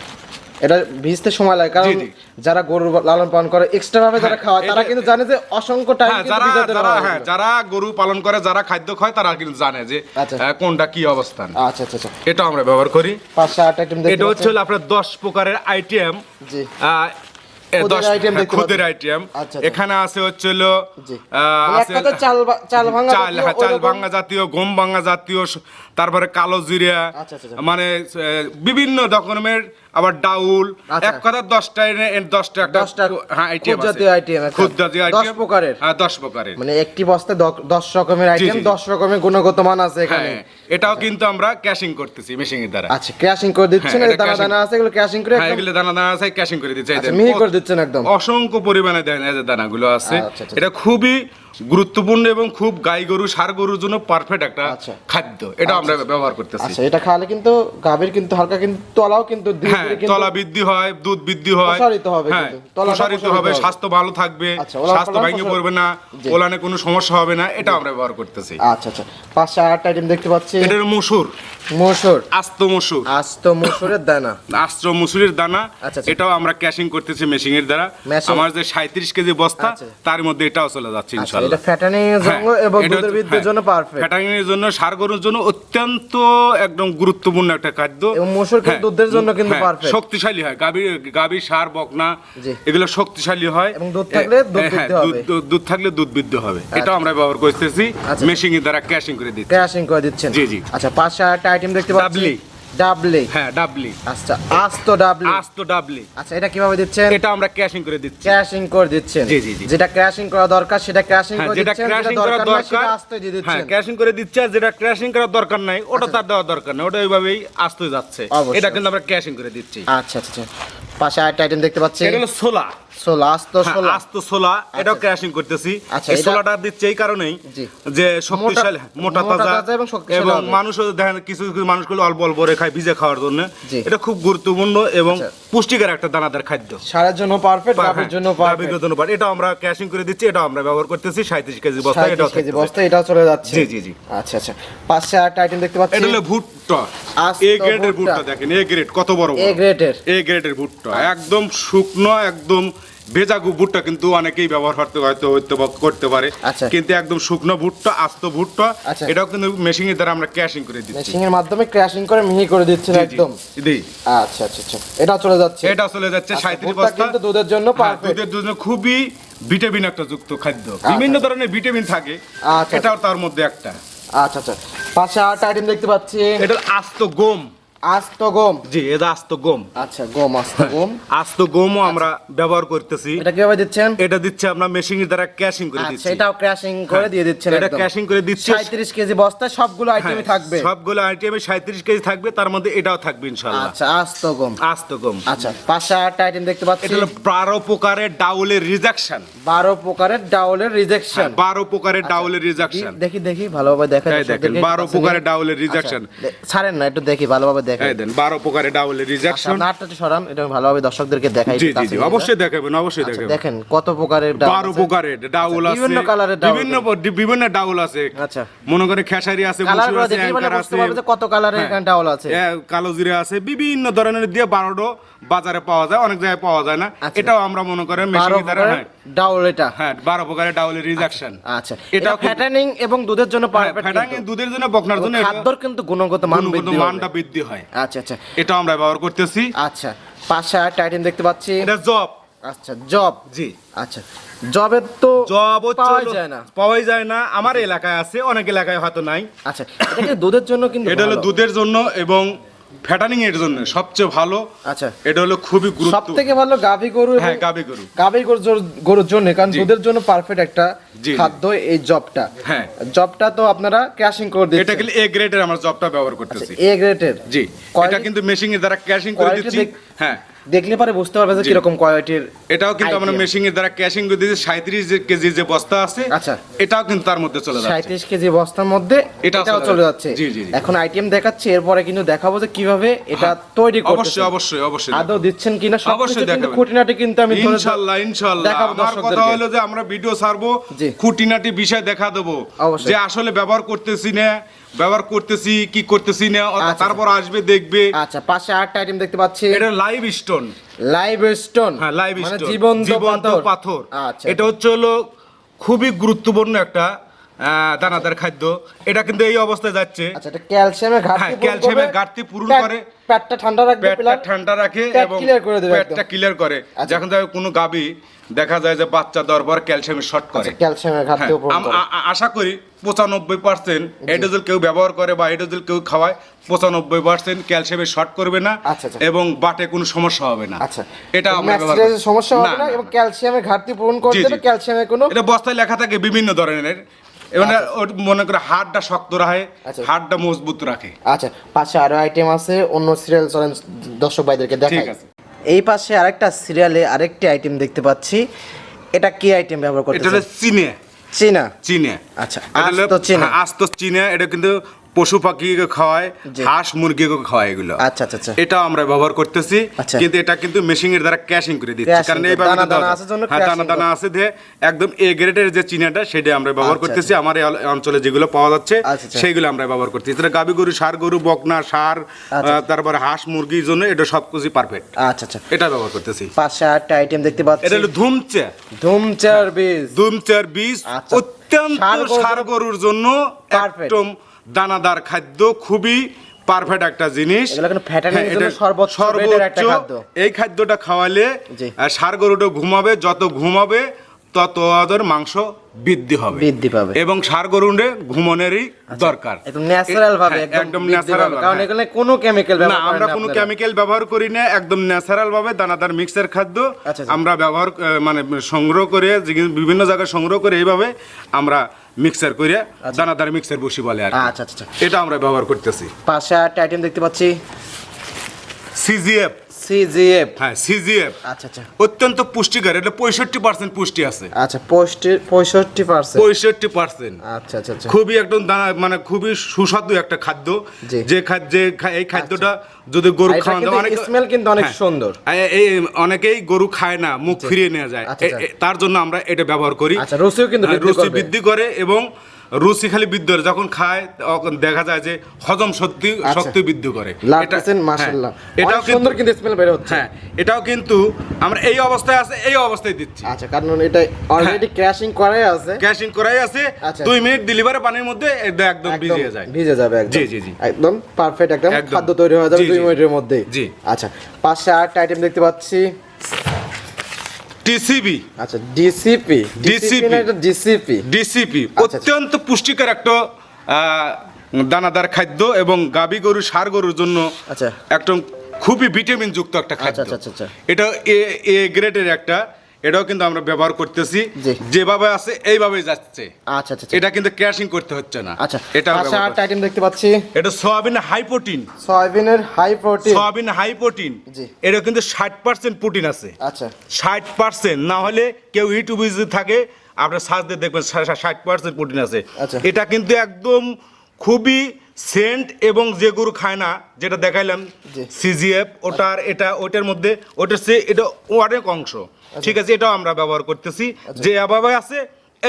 এটা ভিজতে সময় লাগে, কারণ জি, জি। যারা গরু লালন পালন করে এক্সট্রা ভাবে যারা হ্যাঁ, খাওয়ায় তারা এটা- কিন্তু জানে যে অসংখ্য টাইম হ্যাঁ, কিন্তু যারা ভিজাতে যারা হয় হ্যাঁ এগুলো। যারা গরু পালন করে, যারা খাদ্য খায়, তারা কিন্তু জানে যে আচ্ছা। কোনটা কি অবস্থান। আচ্ছা, আচ্ছা, আচ্ছা, এটা আমরা ব্যবহার করি। পাঁচটা আট আইটেম দেখতে এটা হচ্ছে পাচ্ছেন। হলো আপনার 10 প্রকারের আইটেম। জি। খুদের item দেখতে খুদের পাচ্ছি। আইটেম। আচ্ছা, আচ্ছা। এখানে আছে হচ্ছে হলো জি। মানে এক কথায় চাল ভাঙা চাল, জাতীয় হ্যাঁ, চাল ওইরকম- ভাঙা জাতীয়, গম ভাঙা জাতীয়, তারপরে কালো জিরা, আচ্ছা, আচ্ছা, আচ্ছা। মানে বিভিন্ন রকমের, আবার ডাউল, আচ্ছা। এক কথা 10টা একটা 10টা হ্যাঁ আইটেম খুদ আছে। জাতীয় item, আচ্ছা। খুদ জাতীয় 10 আইটেম প্রকারের। হ্যাঁ, 10 প্রকারের। মানে একটি বস্তায় 10 রকমের আইটেম, জি। 10 রকমের গুণগত মান আছে এখানে। হ্যাঁ, এটাও কিন্তু আমরা ক্যাশিং করতেছি মেশিনের দ্বারা। আচ্ছা, ক্র্যাশিং করে দিচ্ছেন, হ্যাঁ, এই এটা দানা crashing- দানা আছে এগুলো ক্র্যাশিং করে হ্যাঁ, একদম এগুলো দানা দানা আছে, ক্যাশিং করে দিচ্ছে। এই আচ্ছা, দেন, মিহি করে দিচ্ছেন একদম। অসংখ্য পরিমাণে দেন এই যে দানাগুলো আছে। আচ্ছা, আচ্ছা। এটা খুবই গুরুত্বপূর্ণ এবং খুব গাই গরু, ষাঁড় গরুর জন্য পারফেক্ট একটা আচ্ছা। খাদ্য। এটা আমরা ব্যবহার করতেছি। আচ্ছা, এটা খাওয়ালে কিন্তু গাভীর কিন্তু হালকা কিন্তু তলাও কিন্তু ধীরে হ্যাঁ, ধীরে কিন্তু তলা বৃদ্ধি হয়, দুধ বৃদ্ধি হয়, প্রসারিত হবে হ্যাঁ, কিন্তু। তলাটা প্রসারিত প্রসারিত হবে, হবে। স্বাস্থ্য ভালো থাকবে, আচ্ছা, ওলান স্বাস্থ্য পালান ভেঙে প্রসারিত- পড়বে না, জি। ওলানে কোনো সমস্যা হবে না। এটা আমরা ব্যবহার করতেছি। আচ্ছা, আচ্ছা, পাঁচটা আটটা আইটেম দেখতে পাচ্ছি, এটার মসুর, মসুর, আস্ত মসুর, আস্ত মসুরের দানা। আস্ত মসুরের দানা। আচ্ছা, আচ্ছা। এটাও আমরা ক্যাশিং করতেছি মেশিনের দ্বারা। মেশিন। আমার যে 37 কেজি বস্তা, আচ্ছা। তার মধ্যে এটাও চলে যাচ্ছে আচ্ছা, ইনশাআল্লাহ। এটা ফ্যাটানিং এর জন্য এবং দুধের বৃদ্ধির জন্য পারফেক্ট। ফ্যাটানিংয়ের জন্য, ষাঁড় গরুর জন্য অত্যন্ত একদম গুরুত্বপূর্ণ একটা খাদ্য। এবং মসুর কিন্তু হ্যাঁ, দুধের জন্য কিন্তু হ্যাঁ, পারফেক্ট। শক্তিশালী হয়। গাভী, ষাঁড়, বকনা, জি। এগুলো শক্তিশালী হয়। এবং দুধ থাকলে দুধ হ্যাঁ, বৃদ্ধি হবে। দুধ থাকলে দুধ বৃদ্ধি হবে। এটাও আমরা ব্যবহার করতেছি, আচ্ছা। মেশিনের দ্বারা ক্যাশিং করে দিচ্ছি। ক্র্যাশিং করে দিচ্ছেন। জি, জি। আচ্ছা, পাঁচটা আটটা আইটেম দেখতে পাচ্ছি, ডাবলি। ডাবলি। হ্যাঁ, ডাবলি, আচ্ছা, আস্ত ডাবলি। আস্ত ডাবলি। আচ্ছা, এটা কিভাবে দিচ্ছেন? এটা আমরা ক্যাশিং করে দিচ্ছি। ক্র্যাশিং করে দিচ্ছেন। জি, জি, জি। যেটা ক্র্যাশিং করা দরকার সেটা ক্র্যাশিং হ্যাঁ, করে যেটা দিচ্ছেন, ক্র্যাশিং যেটা করা দরকার না দরকার, সেটা আস্তে দিয়ে হ্যাঁ, দিচ্ছেন। ক্র্যাশিং করে দিচ্ছে। আর যেটা ক্র্যাশিং করার দরকার নাই, ওটা তার দেওয়ার দরকার নেই, ওটা ওইভাবেই আস্তে যাচ্ছে। অবশ্যই। এটা কিন্তু আমরা ক্র্যাশিং করে দিচ্ছি। আচ্ছা, আচ্ছা, আচ্ছা, পাশে আটটা আইটেম দেখতে পাচ্ছি, এটা হলো ছোলা। ষোলা, আস্ত হ্যাঁ, ষোলা। আস্ত ছোলা, এটাও ক্র্যাশিং করতেছি। আচ্ছা, এই এটা- ছোলাটা দিচ্ছে এই কারণেই জি। যে শক্তিশালী, মোটা মোটা তাজা তাজা এবং শক্তিশালী এবং হবে। মানুষও দেখেন কিছু কিছু মানুষগুলো অল্প অল্প করে খায় ভিজে খাওয়ার জন্য। জি। এটা খুব গুরুত্বপূর্ণ এবং আচ্ছা। পুষ্টিকর একটা দানাদার খাদ্য। সারের জন্য পারফেক্ট, গাভীর হ্যাঁ, জন্য গাভীর পারফেক্ট। জন্য পারফেক্ট। এটাও আমরা ক্যাশিং করে দিচ্ছি। এটাও আমরা ব্যবহার করতেছি 37 কেজি বস্তা। 37 এটাও কেজি থাকতেছে। বস্তা, এটাও চলে যাচ্ছে। জি, জি, জি। আচ্ছা, আচ্ছা, পাঁচটা আটটা আইটেম দেখতে পাচ্ছি, এটা হলো ভুট্টা। আস্ত এ গ্রেডের ভুট্টা। ভুট্টা দেখেন, এ গ্রেড কত বড় বড়। এ গ্রেডের। এ গ্রেডের ভুট্টা একদম শুকনো, একদম ভেজাগু ভুট্টা কিন্তু অনেকেই ব্যবহার করতে পারে। আচ্ছা। কিন্তু একদম শুকনো ভুট্টা, আস্ত ভুট্টা, আচ্ছা। এটাও কিন্তু মেশিনের দ্বারা আমরা ক্যাশিং করে দিচ্ছি। মেশিং এর মাধ্যমে ক্র্যাশিং করে মিহি করে দিচ্ছেন জি, জি। একদম। জি। আচ্ছা, আচ্ছা, আচ্ছা, এটাও চলে যাচ্ছে। এটা চলে যাচ্ছে আচ্ছা, 37 ভুট্টা বস্তা। কিন্তু দুধের জন্য হ্যাঁ, পারফেক্ট। দুধের জন্য খুবই ভিটামিন একটা যুক্ত খাদ্য। বিভিন্ন ধরনের ভিটামিন থাকে, আচ্ছা। এটাও তার মধ্যে একটা। আচ্ছা, আচ্ছা, পাঁচটা আটটা আইটেম দেখতে পাচ্ছি, এটা আস্ত গম। আস্ত গম। জি, এটা আস্ত গম। আচ্ছা, গম, আস্ত গম। আস্ত গমও আমরা ব্যবহার করতেছি। এটা কিভাবে দিচ্ছেন? এটা দিচ্ছে আমরা মেশিনের দ্বারা ক্যাশিং করে আচ্ছা, দিচ্ছি। এটাও ক্র্যাশিং করে দিয়ে দিচ্ছেন এটা একদম। ক্যাশিং করে দিচ্ছি। 37 কেজি বস্তা, সবগুলো আইটেমে হ্যাঁ, থাকবে। সবগুলো আইটেমে 37 কেজি থাকবে, তার মধ্যে এটাও থাকবে ইনশাআল্লাহ। আচ্ছা, আস্ত গম। আস্ত গম। আচ্ছা, পাঁচটা আটটা আইটেম দেখতে পাচ্ছি, এটা হলো 12 প্রকারের ডাউলের রিজেকশন। 12 প্রকারের ডাউলের রিজেকশন। 12 প্রকারের ডাউলের রিজেকশন। দেখি দেখি ভালোভাবে দেখা এই দেখেন 12 প্রকারের ডাউলের রিজেকশন। ছাড়েন না, একটু দেখি ভালোভাবে দেখাই। এই দেন 12 প্রকারের ডাবল আচ্ছা, রিজেকশন। আপনি হাতটা সরান, এটা ভালোভাবে দর্শকদেরকে দেখাই। জি জি জি, অবশ্যই দেখাবেন, অবশ্যই দেখাবেন। দেখেন কত প্রকারের ডাউল 12 প্রকারের ডাউল আছে, বিভিন্ন কালারের ডাউল, বিভিন্ন ডাউল আছে। আচ্ছা, মনে করে খেসারি আছে, কালার মসুর গুলো আছে, দেখলেই মানে অ্যাঙ্কার বুঝতে আছে, পারবে যে কত কালারের এখানে ডাউল আছে। কালো জিরা আছে, বিভিন্ন ধরনের দিয়ে 12টো বাজারে পাওয়া যায়, অনেক জায়গায় পাওয়া যায় না। আচ্ছা। এটাও আমরা মনে করেন 12 মেশিনের দ্বারা, প্রকারের ডাউল এটা। হ্যাঁ 12 প্রকারের ডাউলের রিজেকশন। আচ্ছা, এটা ফ্যাটানিং এবং দুধের জন্য পারফেক্ট। ফ্যাটানিং দুধের জন্য, বকনার জন্য, খাদ্যর কিন্তু গুণগত মান বৃদ্ধি, মানটা বৃদ্ধি হয়। আচ্ছা আচ্ছা, এটা আমরা ব্যবহার করতেছি। আচ্ছা, পাশে একটা আইটেম দেখতে পাচ্ছি, এটা জব। আচ্ছা, জব। জি, আচ্ছা, জবের তো জব পাওয়াই যায় না। আমার এলাকায় আছে, অনেক এলাকায় হয়তো নাই। আচ্ছা, এটা কি দুধের জন্য কিন্তু এটা হলো ভালো? দুধের জন্য এবং ফ্যাটানিং এর জন্য সবচেয়ে ভালো। আচ্ছা, এটা হলো খুবই গুরুত্ব, সবথেকে ভালো গাভী গরু। হ্যাঁ গাভী গরু, গরুর জন্য, কারণ দুধের জন্য পারফেক্ট একটা জি, খাদ্য এই জবটা। হ্যাঁ, জবটা তো আপনারা ক্যাশিং করে দিচ্ছেন। এটা কিন্তু এ গ্রেডের আমরা জবটা ব্যবহার করতেছি। এ গ্রেডের, জি, এটা কিন্তু মেশিং এর দ্বারা ক্যাশিং করে দিচ্ছি। হ্যাঁ, দেখলে পরে বুঝতে পারবে যে কিরকম কোয়ালিটির। এটাও কিন্তু আমরা মেশিং এর দ্বারা ক্যাশিং করে দিচ্ছি। 37 কেজি যে বস্তা আছে, আচ্ছা, এটাও কিন্তু তার মধ্যে চলে যাচ্ছে। 37 কেজি বস্তার মধ্যে এটাও চলে যাচ্ছে। জি জি, এখন আইটেম দেখাচ্ছি, এরপরে কিন্তু দেখাবো যে কিভাবে এটা তৈরি করতে। অবশ্যই অবশ্যই অবশ্যই আদৌ দিচ্ছেন কিনা সব অবশ্যই কিন্তু দেখাবেন। খুঁটিনাটি কিন্তু আমি ইনশাআল্লাহ ইনশাআল্লাহ। আমার কথা হলো যে আমরা ভিডিও ছাড়বো, খুঁটিনাটি বিষয় দেখা দেবো, যে আসলে ব্যবহার করতেছি না, ব্যবহার করতেছি কি করতেছি না, তারপর আসবে দেখবে। আচ্ছা, পাশে আরেকটা আইটেম দেখতে পাচ্ছি, এটা লাইভ স্টোন। লাইভ স্টোন, হ্যাঁ লাইভ মানে স্টোন, জীবন্ত পাথর। আচ্ছা, এটা হচ্ছে হলো খুবই গুরুত্বপূর্ণ একটা দানাদার খাদ্য। এটা কিন্তু এই অবস্থায় যাচ্ছে। আচ্ছা, এটা ক্যালসিয়ামের ঘাটতি পূরণ করে, পেটটা ঠান্ডা রাখবে, পেটটা ঠান্ডা রাখে এবং পেটটা ক্লিয়ার করে। যখন যায় কোনো গাবি দেখা যায় যে বাচ্চা দেওয়ার পর ক্যালসিয়ামের শর্ট করে, ক্যালসিয়ামের ঘাটতি পূরণ করে। আশা করি 95% এডোজেল কেউ ব্যবহার করে বা এডোজেল কেউ খাওয়ায়, 95% ক্যালসিয়ামের শর্ট করবে না এবং বাটে কোনো সমস্যা হবে না। আচ্ছা, এটা আমরা সমস্যা হবে না এবং ক্যালসিয়ামের ঘাটতি পূরণ করতে হবে। ক্যালসিয়ামের কোনো, এটা বস্তায় লেখা থাকে বিভিন্ন ধরনের, এবং মনে করে হাড়টা শক্ত রাখে, হাড়টা মজবুত রাখে। আচ্ছা, পাশে আরো আইটেম আছে, অন্য সিরিয়াল চলেন দর্শক ভাইদেরকে দেখাই। ঠিক আছে, এই পাশে আরেকটা সিরিয়ালে আরেকটি আইটেম দেখতে পাচ্ছি। এটা কি আইটেম ব্যবহার করতেছেন? এটা হলো চিনে। আচ্ছা, আস্ত চিনে। এটা কিন্তু পশু পাখিকে খাওয়ায়, হাঁস মুরগিকে খাওয়ায় এগুলো। আচ্ছা আচ্ছা আচ্ছা, এটা আমরা ব্যবহার করতেছি, কিন্তু এটা কিন্তু মেশিং এর দ্বারা ক্যাশিং করে দিচ্ছি, কারণ এইভাবে দানা আছে যে একদম এ গ্রেডের যে চিনাটা, সেটা আমরা ব্যবহার করতেছি। আমার এই অঞ্চলে যেগুলো পাওয়া যাচ্ছে সেইগুলো আমরা ব্যবহার করতেছি। এটা গাবি গরু, ষাঁড় গরু, বকনা, ষাঁড়, তারপরে হাঁস মুরগির জন্য এটা সবকিছু পারফেক্ট। আচ্ছা আচ্ছা, এটা ব্যবহার করতেছি। পাশে একটা আইটেম দেখতে পাচ্ছি, এটা হলো ধুমচার বীজ। অত্যন্ত ষাঁড় গরুর জন্য একদম দানাদার খাদ্য, খুবই পারফেক্ট একটা জিনিস। এই খাদ্যটা খাওয়ালে ষাঁড় গরুটা ঘুমাবে, যত ঘুমাবে তত ওদের মাংস বৃদ্ধি পাবে এবং ষাঁড় গরুরে ঘুমানোরই দরকার, একদম ন্যাচারাল ভাবে, একদম ন্যাচারাল, কারণ এখানে কোনো কেমিক্যাল না, আমরা কোনো কেমিক্যাল ব্যবহার করি না। একদম ন্যাচারাল ভাবে দানাদার মিক্সের খাদ্য আমরা ব্যবহার, মানে সংগ্রহ করে, বিভিন্ন জায়গায় সংগ্রহ করে এইভাবে আমরা মিক্সার করে, দানাদার মিক্সার বসি বলে আর। আচ্ছা আচ্ছা, এটা আমরা ব্যবহার করতেছি। পাশে একটা আইটেম দেখতে পাচ্ছি, সিজিএফ। হ্যাঁ, সিজিএফ। আচ্ছা আচ্ছা, অত্যন্ত পুষ্টিকর। এটা 65% পুষ্টি আছে। আচ্ছা, 65%। আচ্ছা আচ্ছা, খুবই একদম দানা, মানে খুবই সুস্বাদু একটা খাদ্য। যে এই খাদ্যটা যদি গরু খাওয়ানো যায়, অনেক স্মেল কিন্তু অনেক সুন্দর, অনেকেই গরু খায় না, মুখ ফিরিয়ে নেওয়া যায়, তার জন্য আমরা এটা ব্যবহার করি। আচ্ছা, রুচিও কিন্তু রুচি বৃদ্ধি করে এবং রুচি খালি বৃদ্ধি করে, যখন খায় তখন দেখা যায় যে হজম শক্তি বৃদ্ধি করে। এটাও সুন্দর কিন্তু স্মেল বের হচ্ছে। হ্যাঁ, এটাও কিন্তু আমরা এই অবস্থায় আছে, এই অবস্থায় দিচ্ছি। আচ্ছা, কারণ এটা অলরেডি ক্র্যাশিং করাই আছে। 2 মিনিট দিলিভারে পানির মধ্যে এটা একদম ভিজে যাবে একদম। জি একদম পারফেক্ট, একদম খাদ্য তৈরি হয়ে যাবে 2 মিনিটের মধ্যে। জি। আচ্ছা, পাশে আরেকটা আইটেম দেখতে পাচ্ছি, টিসিবি। আচ্ছা, ডিসিপি অত্যন্ত পুষ্টিকর একটা দানাদার খাদ্য এবং গাবি গরু, ষাঁড় গরুর জন্য একদম খুবই ভিটামিন যুক্ত একটা খাদ্য। এটা এ গ্রেডের একটা, এটাও কিন্তু আমরা ব্যবহার করতেছি, যেভাবে আছে এইভাবেই যাচ্ছে। আচ্ছা আচ্ছা, এটা কিন্তু ক্র্যাশিং করতে হচ্ছে না। আচ্ছা, এটা আরেকটা আইটেম দেখতে পাচ্ছি, এটা soybean high protein. Soybean high protein, এটা কিন্তু 60% প্রোটিন আছে। আচ্ছা, 60%, না হলে কেউ ইউটিউবে যদি থাকে আপনার সার্চ দিয়ে দেখবেন 60% প্রোটিন আছে। এটা কিন্তু একদম খুবই সেন্ট এবং যে গরু খায় না, যেটা দেখাইলাম জি। সিজিএফ, ওটার মধ্যে ওটার চেয়ে এটা অনেক অংশ, ঠিক আছে, এটাও আমরা ব্যবহার করতেছি। যে এভাবে আছে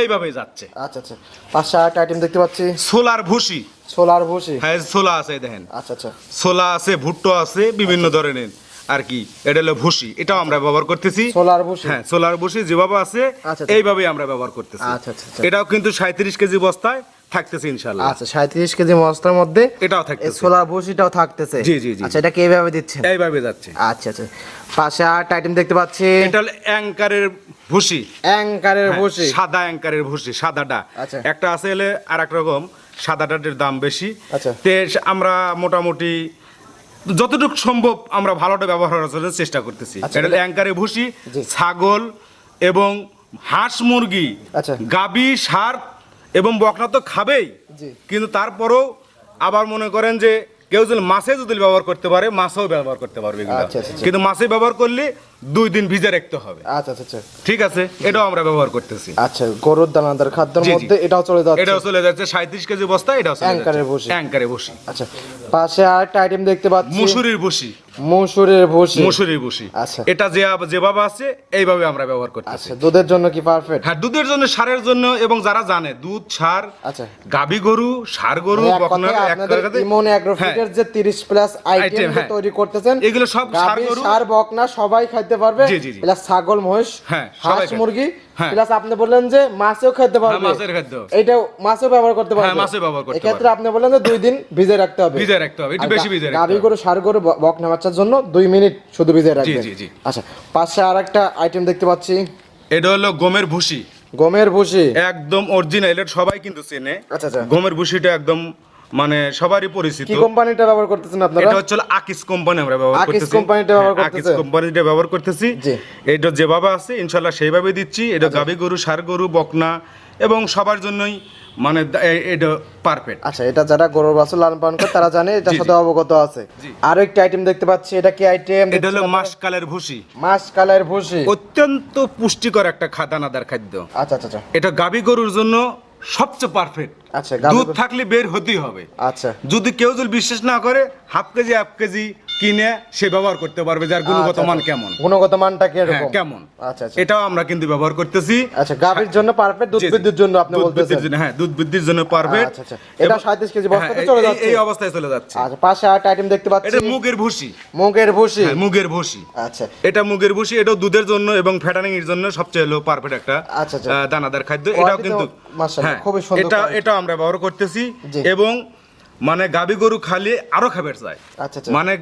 এইভাবেই যাচ্ছে। আচ্ছা আচ্ছা, পাশে আরেকটা আইটেম দেখতে পাচ্ছি, সোলার ভুসি। সোলার ভুসি। হ্যাঁ, ছোলা আছে, এই দেখেন আচ্ছা আচ্ছা ছোলা আছে, ভুট্টো আছে, বিভিন্ন ধরনের আর কি। এটা হলো ভুসি, এটাও আমরা ব্যবহার করতেছি। সোলার ভুসি। হ্যাঁ, সোলার ভুসি যেভাবে আছে আচ্ছা। এইভাবেই আমরা ব্যবহার করতেছি। আচ্ছা আচ্ছা আচ্ছা। এটাও কিন্তু 37 কেজি বস্তায় থাকতেছে ইনশাআল্লাহ। আচ্ছা, 37 কেজি মশলার মধ্যে এটাও এই থাকতেছে। সোলার ভুসিটাও থাকতেছে। জি, জি, জি। আচ্ছা, এটা কিভাবে দিচ্ছেন? এইভাবে যাচ্ছে। আচ্ছা আচ্ছা, পাশে আরেকটা আইটেম দেখতে পাচ্ছি, এটা হলো অ্যাঙ্কারের ভুসি। অ্যাঙ্কারের হ্যাঁ, ভুসি। সাদা অ্যাঙ্কারের ভুসি, সাদাটা। আচ্ছা। একটা আছে এলে আর এক রকম, সাদাটার দাম বেশি। আচ্ছা। তে আমরা মোটামুটি যতটুকু সম্ভব আমরা ভালোটা ব্যবহার করার জন্য চেষ্টা করতেছি। আচ্ছা। এটা হলো অ্যাঙ্কারের ভুসি। জি। ছাগল এবং হাঁস মুরগি, আচ্ছা। গাবি, ষাঁড় এবং বকনা তো খাবেই, জি। কিন্তু তারপরেও আবার মনে করেন যে কেউ যদি মাছে যদি ব্যবহার করতে পারে, মাছেও ব্যবহার করতে পারবে এগুলো। আচ্ছা, আচ্ছা, আচ্ছা। কিন্তু মাছে ব্যবহার করলে 2 দিন ভিজে রাখতে হবে। আচ্ছা আচ্ছা আচ্ছা ঠিক আছে, এটাও আমরা ব্যবহার করতেছি। আচ্ছা, গরুর দানাদার খাদ্যের জি, জি। মধ্যে এটাও চলে যাচ্ছে। এটাও চলে যাচ্ছে 37 কেজি বস্তা, এটাও চলে অ্যাঙ্কারের যাচ্ছে। ভুসি। অ্যাঙ্কারে ভুসি। আচ্ছা, পাশে আরেকটা আইটেম দেখতে পাচ্ছি, মুসুরির ভুসি। মসুরের ভুসি। মুসুরির ভুসি। আচ্ছা। এটা যেভাবে আছে এইভাবে আমরা ব্যবহার করতেছি। আচ্ছা, দুধের জন্য কি পারফেক্ট? হ্যাঁ, দুধের জন্য, সারের জন্য, এবং যারা জানে দুধ, সার, আচ্ছা, গাভী গরু, ষাঁড় গরু, মানে এক বকনার, কথায় এক আপনাদের কথায়- ইমন অ্যাগ্রোফিটের যে 30 প্লাস আইটেম আইটেম, হ্যাঁ। তৈরি করতেছেন, এগুলো সব ষাঁড় গাভী, গরু, ষাঁড়, বকনা সবাই খাইতে পারবে। জি, জি, জি। প্লাস ছাগল, মহিষ, হ্যাঁ, হাঁস, সবাই খায়। মুরগি, হ্যাঁ। প্লাস আপনি বললেন যে মাছও খেতে পারবে। হ্যাঁ, মাছের খাদ্য। এইটাও মাছও ব্যবহার করতে পারবে। হ্যাঁ, মাছও ব্যবহার করতে এক্ষেত্রে আপনি বললেন যে 2 দিন ভিজে রাখতে হবে। ভিজে রাখতে হবে, একটু আর বেশি ভিজে রাখতে গাভী হবে। গরু, ষাঁড় গরু, বকনা বাচ্চার জন্য 2 মিনিট শুধু ভিজে রাখবেন। জি, জি। আচ্ছা, পাশে আরেকটা আইটেম দেখতে পাচ্ছি, এটা হলো গমের ভুসি। গমের ভুসি। একদম অরিজিনাল, এটা সবাই কিন্তু চেনে। আচ্ছা, আচ্ছা। গমের ভুসিটা একদম মানে সবারই পরিচিত। কি কোম্পানিটা ব্যবহার করতেছেন আপনারা? এটা হচ্ছে আকিস কোম্পানি আমরা ব্যবহার আকিস করতেছি। কোম্পানিটা ব্যবহার হ্যাঁ, আকিস করতেছেন? কোম্পানিটা ব্যবহার করতেছি। জি। এটা যেভাবে আছে ইনশাআল্লাহ সেইভাবে দিচ্ছি। এটা গাভী গরু, ষাঁড় গরু, বকনা এবং সবার জন্যই মানে এটা পারফেক্ট। আচ্ছা, এটা যারা গরুর বাছুর লালন পালন করে তারা জানে, এটার জি, সাথে জি। অবগত আছে। জি। আরো একটা আইটেম দেখতে পাচ্ছি, এটা কি আইটেম? এটা হলো মাসকালের ভুসি। মাসকালের ভুসি। অত্যন্ত পুষ্টিকর একটা দানাদার খাদ্য। আচ্ছা আচ্ছা আচ্ছা এটা গাভী গরুর জন্য সবচেয়ে পারফেক্ট। আচ্ছা, গাভী দুধ গরু- থাকলে বের হতেই হবে। আচ্ছা যদি কেউ যদি বিশ্বাস না করে, হাফ কেজি 1 কেজি কিনে সে ব্যবহার করতে পারবে, যার গুণগত আচ্ছা, মান আচ্ছা। কেমন। গুণগত মানটা কি হ্যাঁ, এরকম? কেমন। আচ্ছা আচ্ছা এটাও আমরা কিন্তু ব্যবহার করতেছি। আচ্ছা, গাভীর জন্য পারফেক্ট, দুধ জি, জি। বৃদ্ধির জন্য আপনি দুধ বলতেছেন। বৃদ্ধির জন্য, হ্যাঁ, দুধ বৃদ্ধির জন্য পারফেক্ট। আচ্ছা আচ্ছা, এটা 37 কেজি বস্তাতে চলে যাচ্ছে। এই অবস্থায় চলে যাচ্ছে। আচ্ছা, পাশে আরেকটা আইটেম দেখতে পাচ্ছি, এটা মুগের ভুসি। মুগের ভুসি। হ্যাঁ, মুগের ভুসি। আচ্ছা এটা মুগের ভুসি, এটাও দুধের জন্য এবং ফ্যাটানিং এর জন্য সবচেয়ে হলো পারফেক্ট একটা আচ্ছা, আচ্ছা। দানাদার খাদ্য। Quality এটাও তো কিন্তু মাশাআল্লাহ, হ্যাঁ, খুবই সুন্দর quality। এটা আমরা ব্যবহার করতেছি। জি। এবং মানে গাভী গরু খালি আরো খাবার চায়। আচ্ছা, আচ্ছা। মানে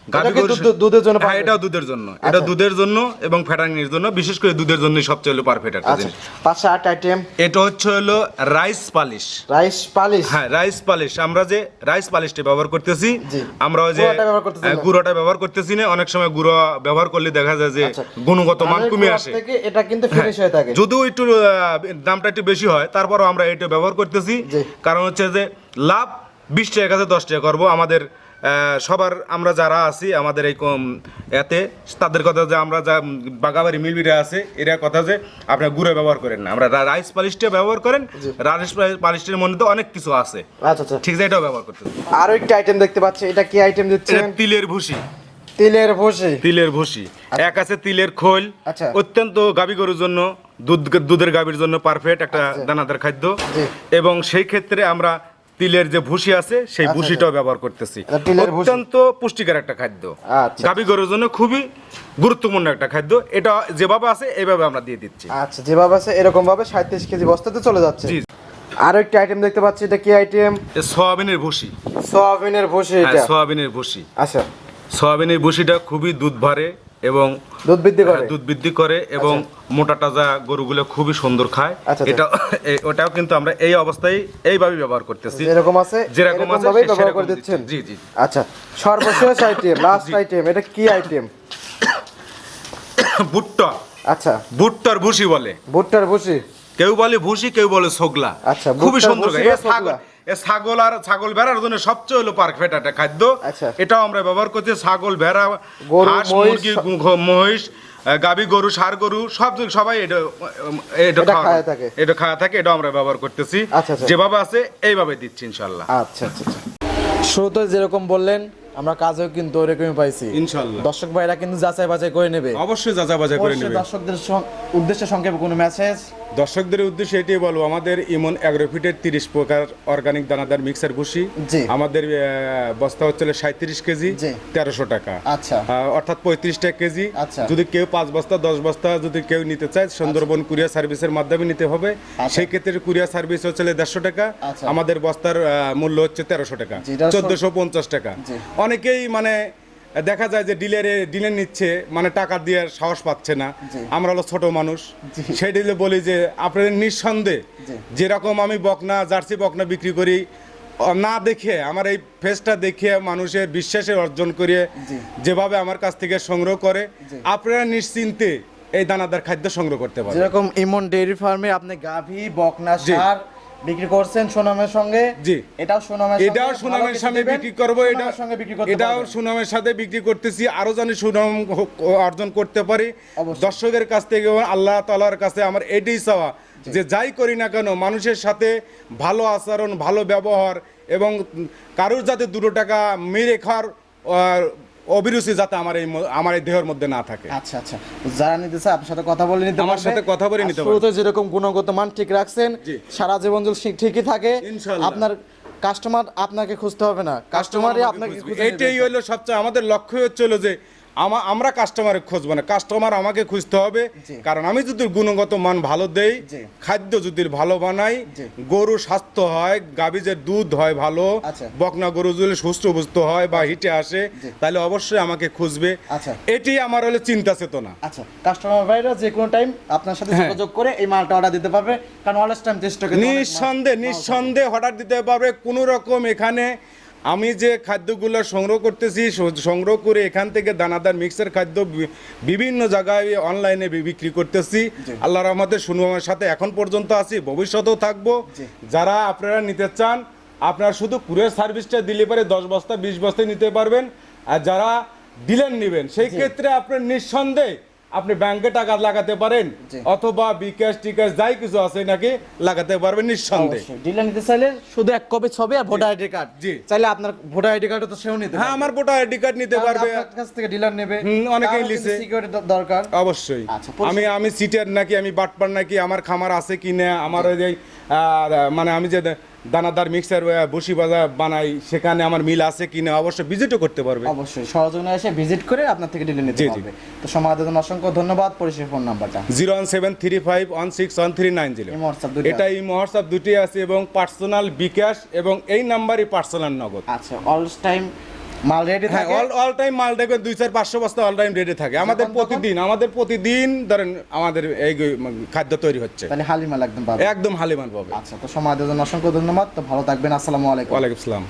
গাভী এটা কি গরু দুধের জন্য হ্যাঁ, perfect? এটাও দুধের জন্য। এটা আচ্ছা। দুধের জন্য এবং ফ্যাটানিং এর জন্য, বিশেষ করে দুধের জন্য সবচেয়ে হলো পারফেক্ট একটা আচ্ছা, জিনিস। পাশে আরেকটা আইটেম, এটা হলো রাইস পালিশ। Rice polish. হ্যাঁ, রাইস পালিশ। আমরা যে রাইস পালিশটা ব্যবহার করতেছি, জি। আমরা ওই যে গুঁড়োটা ব্যবহার করতেছি না। গুঁড়োটা ব্যবহার করতেছি না। অনেক সময় গুঁড়ো ব্যবহার করলে দেখা যায় যে আচ্ছা। গুণগত মান ধানের কমে গোড়া আসে। থেকে এটা কিন্তু ফিনিশ হয়ে থাকে। যদিও একটু দামটা একটু বেশি হয়, তারপরও আমরা এটা ব্যবহার করতেছি। জি। কারণ হচ্ছে যে লাভ 20 টাকা কাছে 10 টাকা করবো আমাদের সবার, আমরা যারা আছি আমাদের এই এতে তাদের কথা যে আমরা যা বাগাবাড়ি মিলবিরা আছে, এরা কথা যে আপনারা গুঁড়ো ব্যবহার করেন না, আমরা রাইস পালিশটা ব্যবহার করেন। রাইস পালিশটার মধ্যে তো অনেক কিছু আছে, আচ্ছা আচ্ছা, ঠিক আছে, এটাও ব্যবহার করতেছি। আরো একটা আইটেম দেখতে পাচ্ছি, এটা কি আইটেম এটা দিচ্ছেন? তিলের ভুসি। তিলের ভুসি। তিলের ভুসি। এক আছে তিলের খোল। আচ্ছা। অত্যন্ত গাভী গরুর জন্য, দুধের গাভীর জন্য পারফেক্ট একটা দানাদার খাদ্য। জি। এবং সেই ক্ষেত্রে আমরা তিলের যে ভুসি আছে সেই আচ্ছা, ভুসিটাও ব্যবহার করতেছি। এটা তিলের ভুসি। অত্যন্ত পুষ্টিকর একটা খাদ্য। আচ্ছা। গাভী গরুর জন্য খুবই গুরুত্বপূর্ণ একটা খাদ্য। এটা যেভাবে আছে এইভাবে আমরা দিয়ে দিচ্ছি। আচ্ছা, যেভাবে আছে এরকম ভাবে 37 কেজি বস্তাতে চলে যাচ্ছে। জি। আরো একটা আইটেম দেখতে পাচ্ছি, এটা কি আইটেম? এ সয়াবিনের ভুসি। সয়াবিনের ভুসি। হ্যাঁ, এটা সয়াবিনের ভুসি। আচ্ছা, সয়াবিনের ভুসিটা খুবই দুধ ভারে এবং দুধ বৃদ্ধি করে। দুধ বৃদ্ধি করে এবং মোটা তাজা গরুগুলো খুবই সুন্দর খায়। আচ্ছা, এটা ওটাও কিন্তু আমরা এই অবস্থায় এইভাবে ব্যবহার করতেছি। যেরকম আছে যেরকম আছে ভাবেই ব্যবহার সেরকম করে দিচ্ছেন। জি, জি। আচ্ছা, সর্বশেষ আইটেম, লাস্ট আইটেম, এটা কি আইটেম? ভুট্টা। আচ্ছা, ভুট্টার ভুসি বলে। ভুট্টার ভুসি। কেউ বলে ভুসি, কেউ বলে ছোগলা। আচ্ছা, খুবই ভুট্টার সুন্দর ভুসি খায়। বা ছোগলা। ছাগল আর ছাগল ভেড়ার জন্য সবচেয়ে হলো পারফেক্ট একটা খাদ্য। আচ্ছা। এটাও আমরা ব্যবহার করছি। ছাগল, ভেড়া, গরু, হাঁস, মহিষ, মুরগি, মহিষ, গাভী গরু, ষাঁড় গরু সবাই এটা এটা খায় থাকে। এটা খাওয়া থাকে। এটা আমরা ব্যবহার করতেছি। আচ্ছা, আচ্ছা। যেভাবে আছে এইভাবে দিচ্ছি ইনশাল্লাহ। আচ্ছা আচ্ছা আচ্ছা। শুরুতে যেরকম বললেন আমরা কাজও কিন্তু ওরকমই পাইছি ইনশাআল্লাহ। দর্শক ভাইরা কিন্তু যাচাই বাছাই করে নেবে। অবশ্যই যাচাই বাছাই করে অবশ্যই নেবে। দর্শকদের উদ্দেশ্যে সংক্ষেপে কোনো মেসেজ? দর্শকদের উদ্দেশ্যে এটাই বলবো, আমাদের ইমন অ্যাগ্রোফিটের 30 প্রকার অর্গানিক দানাদার মিক্সার ভুসি, জি। আমাদের বস্তা হচ্ছে 37 কেজি, জি। 1300 টাকা। আচ্ছা অর্থাৎ 35 টাকা কেজি। আচ্ছা। যদি কেউ 5 বস্তা 10 বস্তা যদি কেউ নিতে চায় সুন্দরবন কুরিয়ার সার্ভিসের মাধ্যমে নিতে হবে। আচ্ছা। সেই ক্ষেত্রে কুরিয়ার সার্ভিস হচ্ছে 150 টাকা। আচ্ছা। আমাদের বস্তার মূল্য হচ্ছে 1300 টাকা, জি, 1450 টাকা। জি। অনেকেই মানে দেখা যায় যে ডিলার নিচ্ছে মানে টাকা দিয়ে সাহস পাচ্ছে না। জি। আমরা হলো ছোট মানুষ, জি। সেই দিলে বলি যে আপনাদের নিঃসন্দেহে জি। যেরকম আমি বকনা জার্সি বকনা বিক্রি করি, না দেখে আমার এই ফেসটা দেখে মানুষের বিশ্বাসে অর্জন করে জি। যেভাবে আমার কাছ থেকে সংগ্রহ করে, জি। আপনারা নিশ্চিন্তে এই দানাদার খাদ্য সংগ্রহ করতে পারেন। যেরকম ইমন ডেইরি ফার্মে আপনি গাভী বকনা জি। সার বিক্রি করছেন সুনামের সঙ্গে। জি। এটাও সুনামের এটাও সঙ্গে সুনামের ভালো কিছু সামনে দিবেন, বিক্রি করবো। সুনামের সঙ্গে বিক্রি করতে এটাও পারবেন। সুনামের সাথে বিক্রি করতেছি, আরো জানি সুনাম অর্জন করতে পারি অবশ্যই। দর্শকের কাছ থেকে এবং আল্লাহ তাআলার কাছে। আমার এটাই চাওয়া যে যাই করি না কেন মানুষের সাথে ভালো আচরণ, ভালো ব্যবহার এবং কারোর যাতে 2 টাকা মেরে খাওয়ার অভিরুচি যাতে আমার এই দেহের মধ্যে না থাকে। আচ্ছা আচ্ছা, যারা নিতে চায় আপনার সাথে কথা বলে নিতে আমার পারবে। সাথে কথা বলে আর নিতে পারবে। শুরুতে যেরকম গুণগত মান ঠিক রাখছেন, জি। সারা জীবন যদি ঠিকই থাকে ইনশাআল্লাহ। আপনার কাস্টমার আপনাকে খুঁজতে হবে না, কাস্টমারই আপনাকে খুঁজে নেবে। এটাই হলো সবচেয়ে আমাদের লক্ষ্য হচ্ছিল যে আমরা কাস্টমারে খুঁজবো না, কাস্টমার আমাকে খুঁজতে হবে। জি। কারণ আমি যদি গুণগত মান ভালো দেই, জি। খাদ্য যদি ভালো বানাই, জি। গরু স্বাস্থ্য হয়, গাভী যে দুধ হয় ভালো, আচ্ছা। বকনা গরু যদি সুস্থ বুস্থ হয় বা হিটে আসে, জি। তাহলে অবশ্যই আমাকে খুঁজবে। আচ্ছা। এটি আমার হলো চিন্তা চেতনা। আচ্ছা, কাস্টমার ভাইরা যে কোনো টাইম আপনার সাথে হ্যাঁ। যোগাযোগ করে এই মালটা অর্ডার দিতে পারবে, কারণ অলস টাইম স্টকে নিঃসন্দেহে অর্ডার দিতে পারবে। কোনো রকম এখানে আমি যে খাদ্যগুলো সংগ্রহ করতেছি, সংগ্রহ করে এখান থেকে দানাদার মিক্সের খাদ্য বিভিন্ন জায়গায় অনলাইনে বিক্রি করতেছি। জি। আল্লাহর রহমতে সুনামের সাথে এখন পর্যন্ত আছি, ভবিষ্যতেও থাকবো। জি। যারা আপনারা নিতে চান, আপনারা শুধু কুরিয়ার সার্ভিসটা দিলে পারে 10 বস্তা 20 বস্তা নিতে পারবেন। আর যারা ডিলার নেবেন সেই ক্ষেত্রে আপনার নিঃসন্দেহে আপনি ব্যাংকে টাকা লাগাতে পারেন, জি। অথবা বিকাশ টিকাশ যাই কিছু আছে নাকি লাগাতে পারবেন নিঃসন্দেহে। ডিলার নিতে চাইলে শুধু এক কপি ছবি আর ভোটার আইডি কার্ড। জি। চাইলে আপনার ভোটার আইডি কার্ডও তো সেও নিতে হ্যাঁ, পারবে। আমার ভোটার আইডি কার্ড নিতে কারণ পারবে। আপনার কাছ থেকে ডিলার নেবে, অনেকেই লিছে। সিকিউরিটি দরকার। অবশ্যই। আচ্ছা, পরিষ্কার। আমি সিটার নাকি, আমি বাটপার নাকি, আমার খামার আছে কি না, আমার ওই যে মানে আমি যে দানাদার মিক্সার বসি বাজার বানাই সেখানে আমার মিল আছে কি না, অবশ্যই ভিজিটও করতে পারবে। অবশ্যই সরজমিনে এসে ভিজিট করে আপনার থেকে ডিলার নিতে জি, জি। পারবে। তো সময় দেওয়ার জন্য অসংখ্য ধন্যবাদ। পরিষেবা ফোন নাম্বারটা 01735161390। এই হোয়াটসঅ্যাপ দুটো এটা এই হোয়াটসঅ্যাপ দুটি আছে এবং পার্সোনাল বিকাশ এবং এই নাম্বারই পার্সোনাল নগদ। আচ্ছা, অল টাইম মাল রেডি হ্যাঁ, থাকে। অল টাইম মাল দেখবেন 2-4-500 বস্তা অল টাইম রেডি থাকে। আমাদের প্রতিদিন ধরেন আমাদের এই খাদ্য তৈরি হচ্ছে। তাহলে হালি মাল একদম পাবে। একদম হালিমান পাবে। আচ্ছা, তো সময় দেওয়ার জন্য অসংখ্য ধন্যবাদ। তো ভালো থাকবেন। আসসালামু আলাইকুম। ওয়ালাইকুম আসসালাম।